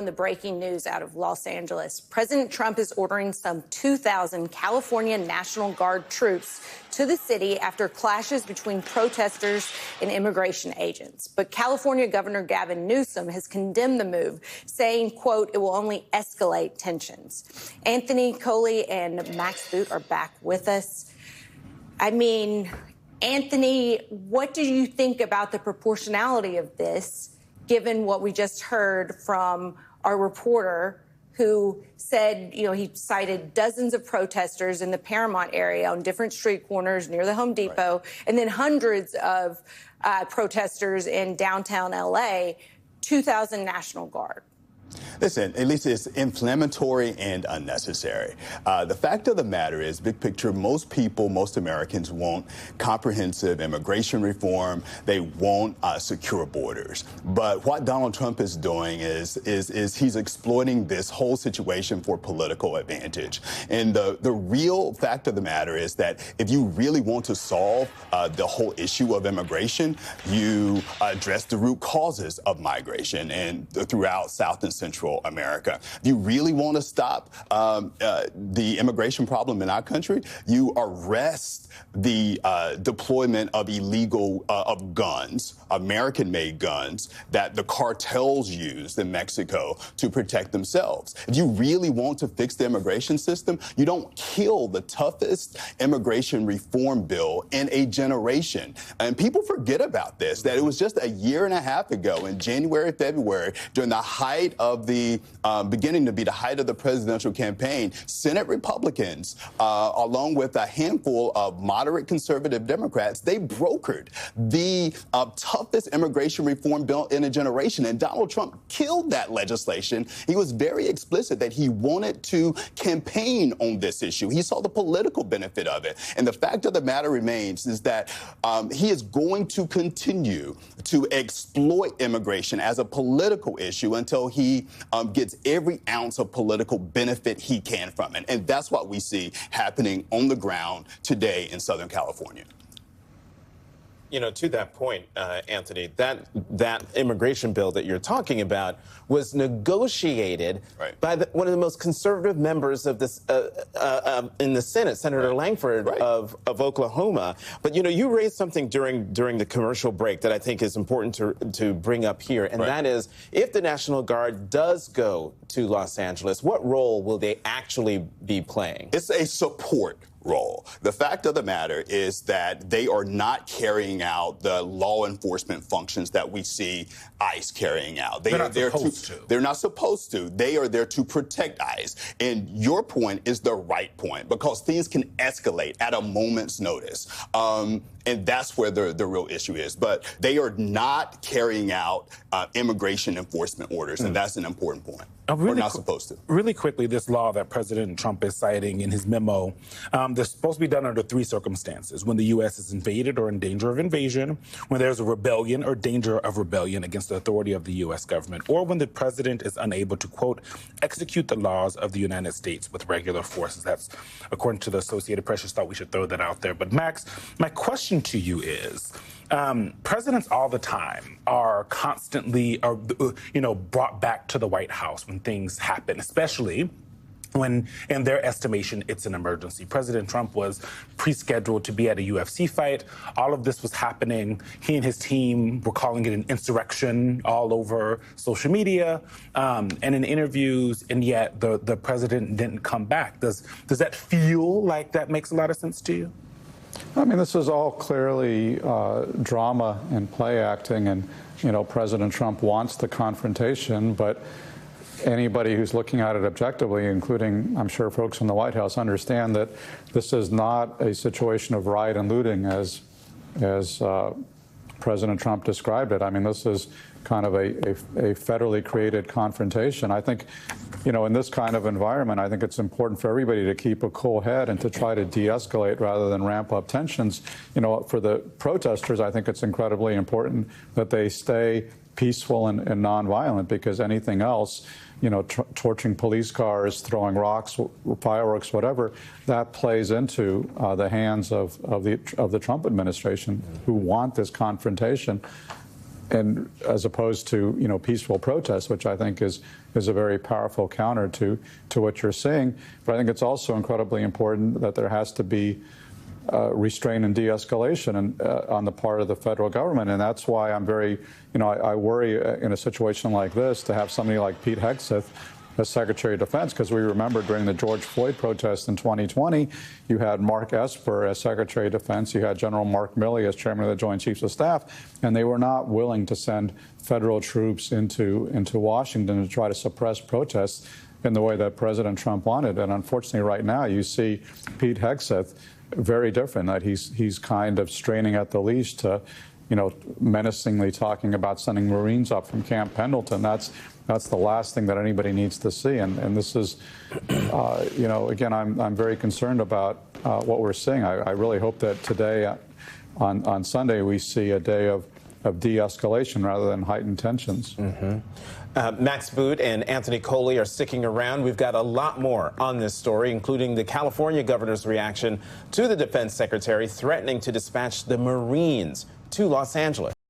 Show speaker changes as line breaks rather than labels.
The breaking news out of Los Angeles. President Trump is ordering some 2,000 California National Guard troops to the city after clashes between protesters and immigration agents. But California Governor Gavin Newsom has condemned the move, saying, quote, it will only escalate tensions. Anthony Coley and Max Boot are back with us. I mean, Anthony, what do you think about the proportionality of this, given what we just heard from our reporter who said, you know, he cited dozens of protesters in the Paramount area on different street corners near the Home Depot, right, and then hundreds of protesters in downtown L.A., 2,000 National Guard.
Listen, at least it's inflammatory and unnecessary. The fact of the matter is, big picture, most people, most Americans want comprehensive immigration reform. They want secure borders. But what Donald Trump is doing is he's exploiting this whole situation for political advantage. And the real fact of the matter is that if you really want to solve the whole issue of immigration, you address the root causes of migration and throughout South and Central America. If you really want to stop the immigration problem in our country, you arrest the deployment of illegal of guns, American-made guns, that the cartels used in Mexico to protect themselves. If you really want to fix the immigration system, you don't kill the toughest immigration reform bill in a generation. And people forget about this, that it was just a year and a half ago in January, February, during the height of the beginning to be the height of the presidential campaign, Senate Republicans, along with a handful of moderate conservative Democrats, they brokered the toughest immigration reform bill in a generation. And Donald Trump killed that legislation. He was very explicit that he wanted to campaign on this issue. He saw the political benefit of it. And the fact of the matter remains is that he is going to continue to exploit immigration as a political issue until he gets every ounce of political benefit he can from it. And that's what we see happening on the ground today in Southern California.
You know, to that point, Anthony, that immigration bill that you're talking about was negotiated by one of the most conservative members of this in the Senate, Senator Langford of Oklahoma. But you know, you raised something during the commercial break that I think is important to bring up here, and that is, if the National Guard does go to Los Angeles, what role will they actually be playing?
It's a support role. The fact of the matter is that they are not carrying out the law enforcement functions that we see ICE carrying out. They're not supposed to. They are there to protect ICE. And your point is the right point, because things can escalate at a moment's notice. And that's where the real issue is. But they are not carrying out immigration enforcement orders, and that's an important point. We're not supposed to.
Really quickly, this law that President Trump is citing in his memo, they're supposed to be done under 3 circumstances: when the U.S. is invaded or in danger of invasion, when there's a rebellion or danger of rebellion against the authority of the U.S. government, or when the president is unable to, quote, execute the laws of the United States with regular forces. That's according to the Associated Press. Just thought we should throw that out there. But Max, my question to you is, presidents all the time are constantly, brought back to the White House when things happen, especially when, in their estimation, it's an emergency. President Trump was pre-scheduled to be at a UFC fight. All of this was happening. He and his team were calling it an insurrection all over social media and in interviews, and yet the president didn't come back. Does that feel like that makes a lot of sense to you?
I mean, this is all clearly drama and play acting, and, you know, President Trump wants the confrontation, but anybody who's looking at it objectively, including, I'm sure, folks in the White House, understand that this is not a situation of riot and looting as President Trump described it. I mean, this is kind of a federally created confrontation. I think, you know, in this kind of environment, I think it's important for everybody to keep a cool head and to try to de-escalate rather than ramp up tensions. You know, for the protesters, I think it's incredibly important that they stay peaceful and nonviolent, because anything else, you know, torching police cars, throwing rocks, fireworks, whatever, that plays into the hands of the Trump administration, who want this confrontation. and as opposed to peaceful protests, which I think is a very powerful counter to what you're seeing. But I think it's also incredibly important that there has to be restraint and de-escalation on the part of the federal government, and that's why I'm very, I worry in a situation like this to have somebody like Pete Hegseth as Secretary of Defense, because we remember during the George Floyd protests in 2020, you had Mark Esper as Secretary of Defense, you had General Mark Milley as Chairman of the Joint Chiefs of Staff, and they were not willing to send federal troops into Washington to try to suppress protests in the way that President Trump wanted. And unfortunately, right now, you see Pete Hegseth very different, that he's kind of straining at the leash to, menacingly talking about sending Marines up from Camp Pendleton. That's the last thing that anybody needs to see. And this is, again, I'm very concerned about what we're seeing. I really hope that today, on Sunday, we see a day of de-escalation rather than heightened tensions.
Mm-hmm. Max Boot and Anthony Coley are sticking around. We've got a lot more on this story, including the California governor's reaction to the defense secretary threatening to dispatch the Marines to Los Angeles.